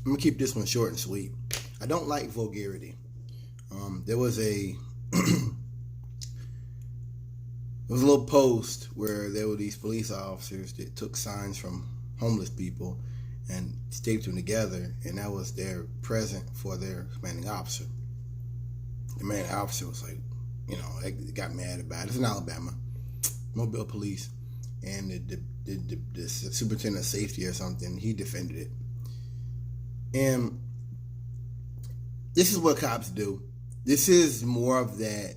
I'm gonna keep this one short and sweet. I don't like vulgarity. There was a there was a little post where there were these police officers that took signs from homeless people and taped them together, and that was their present for their commanding officer. The commanding officer was like, they got mad about it. It's in Alabama, Mobile Police, and the superintendent of safety or something, he defended it. And this is what cops do. This is more of that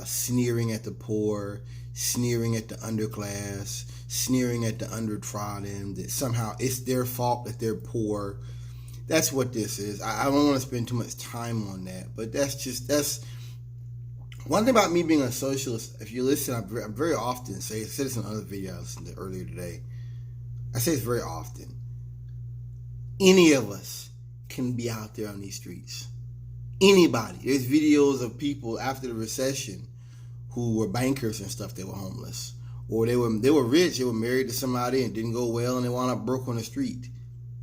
sneering at the poor, sneering at the underclass, sneering at the undertrodden, that somehow it's their fault that they're poor. That's what this is. I don't want to spend too much time on that, but that's one thing about me being a socialist. If you listen, I very often say, I said this in another video I listened to earlier today, I say this very often. Any of us can be out there on these streets. Anybody. There's videos of people after the recession who were bankers and stuff that were homeless. Or they were rich, they were married to somebody and didn't go well and they wound up broke on the street.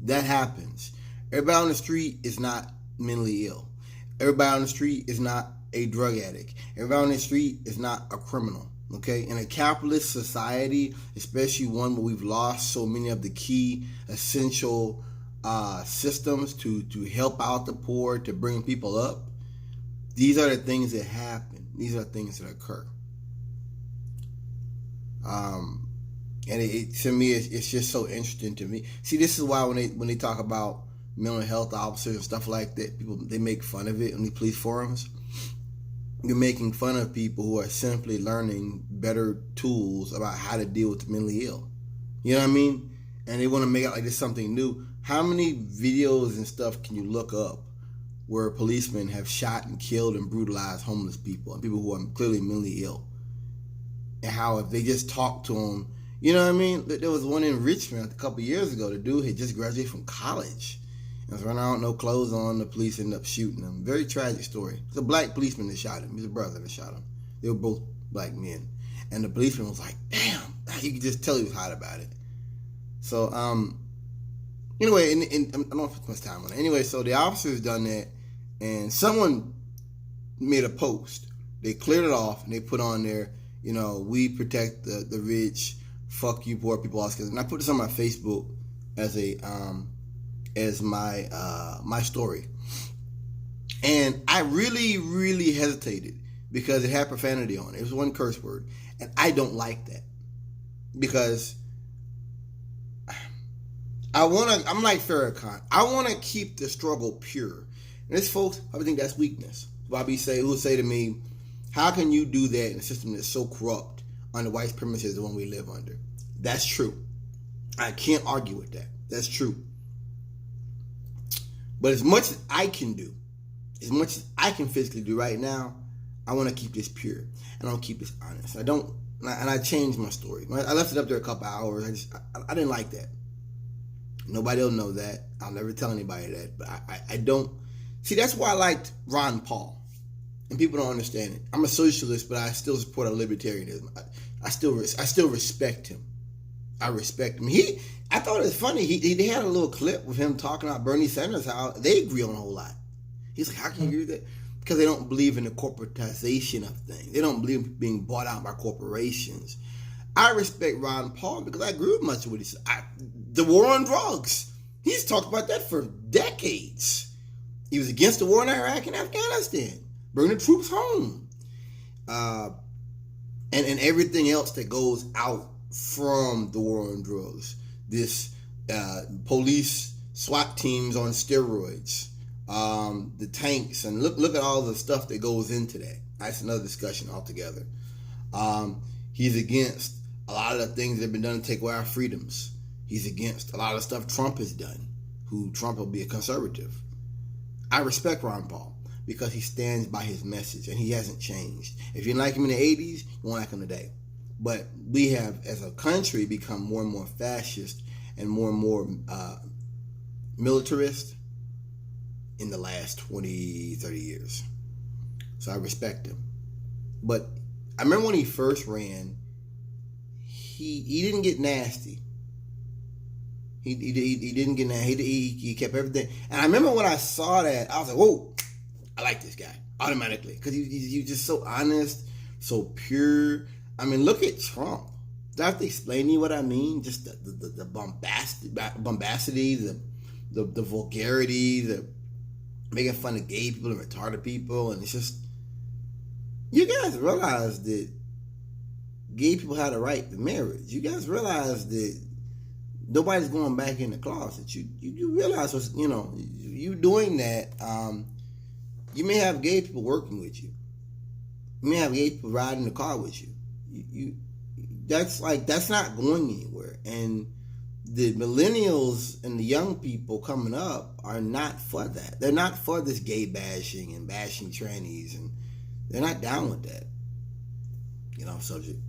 That happens. Everybody on the street is not mentally ill. Everybody on the street is not a drug addict. Everybody on the street is not a criminal. Okay? In a capitalist society, especially one where we've lost so many of the key essential systems to help out the poor, to bring people up, these are the things that happen. These are the things that occur. And to me, it's just so interesting to me. See, this is why when they talk about mental health officers and stuff like that, they make fun of it on the police forums. You're making fun of people who are simply learning better tools about how to deal with the mentally ill. You know what I mean? And they want to make it like it's something new. How many videos and stuff can you look up where policemen have shot and killed and brutalized homeless people and people who are clearly mentally ill? And how if they just talk to them, you know what I mean? There was one in Richmond a couple years ago. The dude had just graduated from college and was running out, no clothes on. The police ended up shooting him. Very tragic story. It's a black policeman that shot him. His brother that shot him. They were both black men. And the policeman was like, damn. You could just tell he was hot about it. So, anyway, and I don't know if it's much time on it. Anyway, so the officers done that, and someone made a post. They cleared it off, and they put on there, we protect the rich, fuck you poor people, all this. And I put this on my Facebook as my story. And I really, really hesitated because it had profanity on it. It was one curse word, and I don't like that because I'm like Farrakhan. I want to keep the struggle pure. And this, folks, I think that's weakness. Bobby who will say to me, how can you do that in a system that's so corrupt under white premises, the one we live under? That's true. I can't argue with that. That's true. But as much as I can do, as much as I can physically do right now, I want to keep this pure. And I want to keep this honest. I changed my story. I left it up there a couple hours. I didn't like that. Nobody will know that. I'll never tell anybody that. But I don't. See, that's why I liked Ron Paul. And people don't understand it. I'm a socialist, but I still support a libertarianism. I still respect him. I respect him. I thought it was funny. They had a little clip with him talking about Bernie Sanders, how they agree on a whole lot. He's like, how can you agree with that? Because they don't believe in the corporatization of things. They don't believe in being bought out by corporations. I respect Ron Paul because I agree with much of what he said. The war on drugs. He's talked about that for decades. He was against the war in Iraq and Afghanistan. Bring the troops home. And everything else that goes out from the war on drugs. This police SWAT teams on steroids. The tanks. And look at all the stuff that goes into that. That's another discussion altogether. He's against a lot of the things that have been done to take away our freedoms. He's against a lot of stuff Trump has done. Trump will be a conservative. I respect Ron Paul because he stands by his message and he hasn't changed. If you didn't like him in the 80s, you won't like him today. But we have, as a country, become more and more fascist and more militarist in the last 20, 30 years. So I respect him. But I remember when he first ran, he didn't get nasty. He didn't get that. He kept everything. And I remember when I saw that, I was like, whoa, I like this guy automatically because he's just so honest, so pure. I mean, look at Trump. Do I have to explain to you what I mean? Just the bombacity, the vulgarity, the making fun of gay people and retarded people, and it's just, you guys realize that gay people had a right to marriage. You guys realize that nobody's going back in the closet. You realize what's, you doing that. You may have gay people working with you. You may have gay people riding the car with you. That's not going anywhere. And the millennials and the young people coming up are not for that. They're not for this gay bashing and bashing trannies, and they're not down with that. Subject.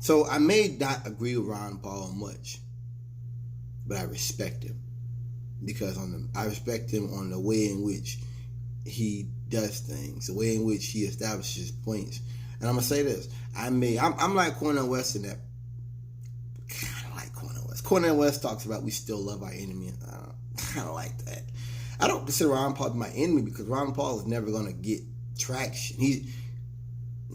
So I may not agree with Ron Paul much, but I respect him because I respect him on the way in which he does things, the way in which he establishes points. And I'm gonna say this: I'm like Cornel West in that. Kind of like Cornel West. Cornel West talks about we still love our enemy. I kind of like that. I don't consider Ron Paul my enemy because Ron Paul is never gonna get traction.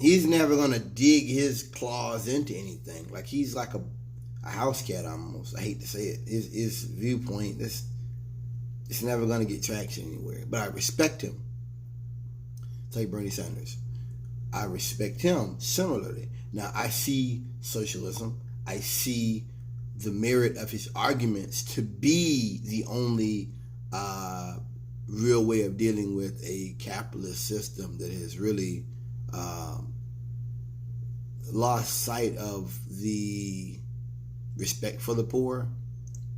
He's never gonna dig his claws into anything. Like he's like a house cat almost. I hate to say it. His viewpoint, it's never gonna get traction anywhere. But I respect him. Take Bernie Sanders. I respect him similarly. Now I see socialism. I see the merit of his arguments to be the only real way of dealing with a capitalist system that has really lost sight of the respect for the poor,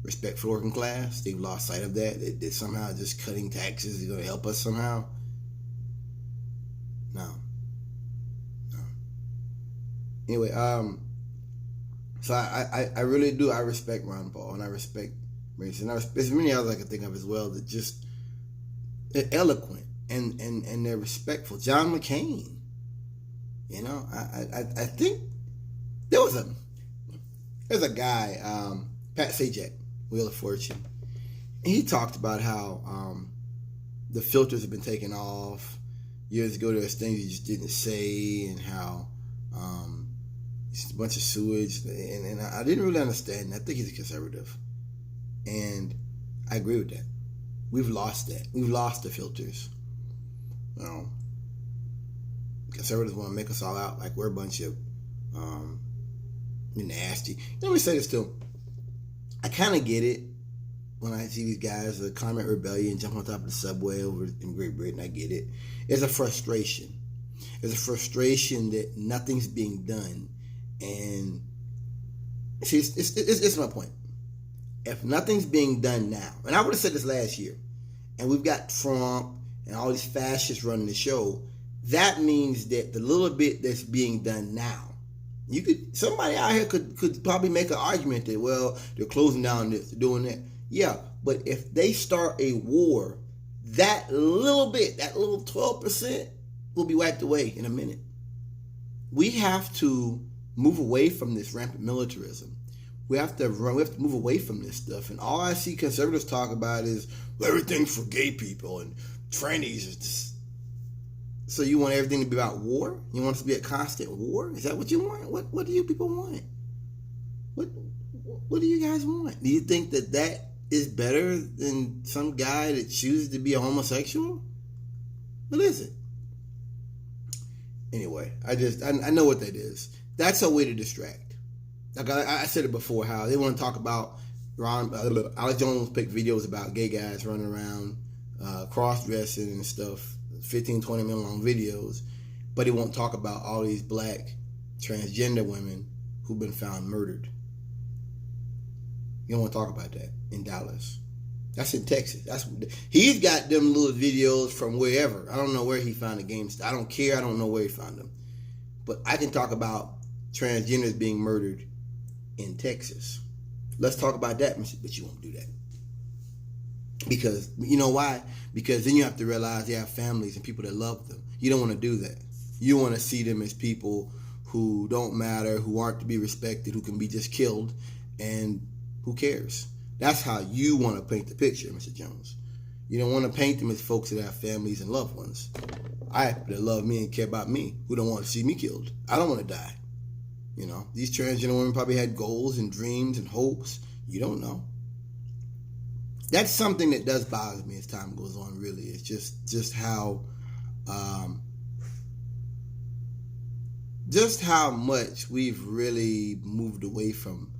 respect for the working class. They've lost sight of that. That somehow just cutting taxes is going to help us somehow. No. Anyway, so I really do. I respect Ron Paul and I respect Mason. There's many others I can think of as well that just they're eloquent and they're respectful. John McCain. I think there's a guy, Pat Sajak, Wheel of Fortune. And he talked about how the filters have been taken off. Years ago, there was things you just didn't say, and how it's a bunch of sewage. And I didn't really understand. I think he's a conservative. And I agree with that. We've lost that. We've lost the filters. Conservatives want to make us all out like we're a bunch of nasty. Let me say this too. I kind of get it when I see these guys, the climate rebellion, jump on top of the subway over in Great Britain. I get it. It's a frustration. It's a frustration that nothing's being done. And see, it's my point. If nothing's being done now, and I would have said this last year, and we've got Trump and all these fascists running the show, that means that the little bit that's being done now, somebody out here could probably make an argument that, well, they're closing down this, they're doing that. Yeah, but if they start a war, that little bit, that little 12% will be wiped away in a minute. We have to move away from this rampant militarism. We have to move away from this stuff. And all I see conservatives talk about is everything's for gay people and trannies is just. So you want everything to be about war? You want us to be a constant war? Is that what you want? What do you people want? What do you guys want? Do you think that is better than some guy that chooses to be a homosexual? What is it? Anyway, I know what that is. That's a way to distract. Like I said it before, how they want to talk about Alex Jones picked videos about gay guys running around cross-dressing and stuff, 15, 20 minute long videos, but he won't talk about all these black transgender women who've been found murdered. You don't want to talk about that in Dallas. That's in Texas. He's got them little videos from wherever. I don't know where he found the games. I don't care. I don't know where he found them. But I can talk about transgenders being murdered in Texas. Let's talk about that, but you won't do that. Because, you know why? Because then you have to realize they have families and people that love them. You don't want to do that. You want to see them as people who don't matter, who aren't to be respected, who can be just killed. And Who cares? That's how you want to paint the picture, Mr. Jones. You don't want to paint them as folks that have families and loved ones. That love me and care about me, who don't want to see me killed. I don't want to die. You know, these transgender women probably had goals and dreams and hopes. You don't know. That's something that does bother me as time goes on, really. It's just how much we've really moved away from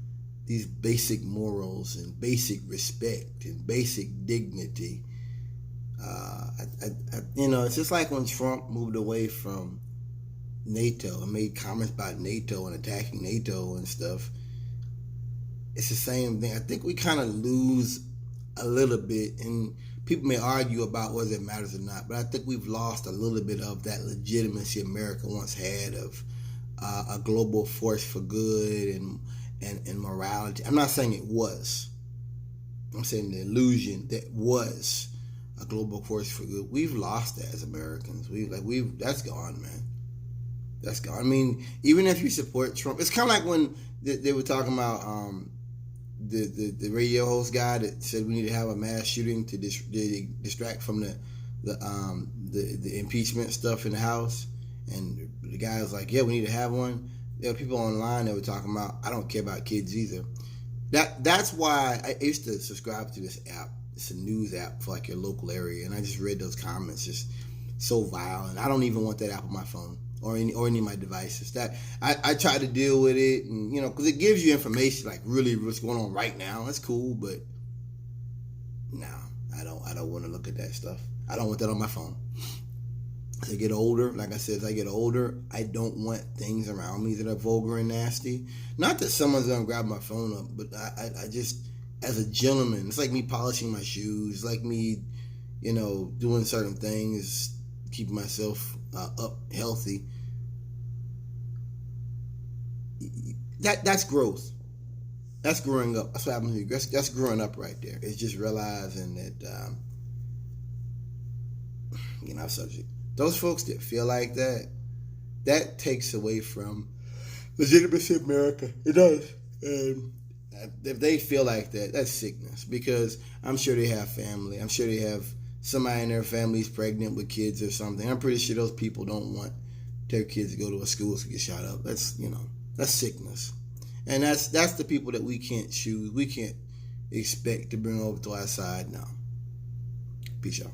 these basic morals and basic respect and basic dignity. It's just like when Trump moved away from NATO and made comments about NATO and attacking NATO and stuff. It's the same thing. I think we kind of lose a little bit, and people may argue about whether it matters or not, but I think we've lost a little bit of that legitimacy America once had of a global force for good and morality. I'm not saying it was. I'm saying the illusion that was a global force for good. We've lost that as Americans. That's gone, man. That's gone. I mean, even if you support Trump, it's kind of like when they were talking about the radio host guy that said we need to have a mass shooting to distract from the impeachment stuff in the House, and the guy was like, yeah, we need to have one. There were people online that were talking about, I don't care about kids either. That's why I used to subscribe to this app. It's a news app for like your local area, and I just read those comments, just so vile, and I don't even want that app on my phone or any of my devices. That I try to deal with it, and because it gives you information like really what's going on right now. That's cool, but no, I don't want to look at that stuff. I don't want that on my phone. As I get older, like I said, I don't want things around me that are vulgar and nasty. Not that someone's gonna grab my phone up, but I just, as a gentleman, it's like me polishing my shoes, like me, doing certain things, keeping myself up healthy. That's growth. That's growing up. That's what happens to you. That's growing up right there. It's just realizing that, subject. Those folks that feel like that takes away from legitimacy of America. It does. And if they feel like that, that's sickness. Because I'm sure they have family. I'm sure they have somebody in their family's pregnant with kids or something. I'm pretty sure those people don't want their kids to go to a school to get shot up. That's sickness. And that's the people that we can't choose. We can't expect to bring over to our side now. Peace out.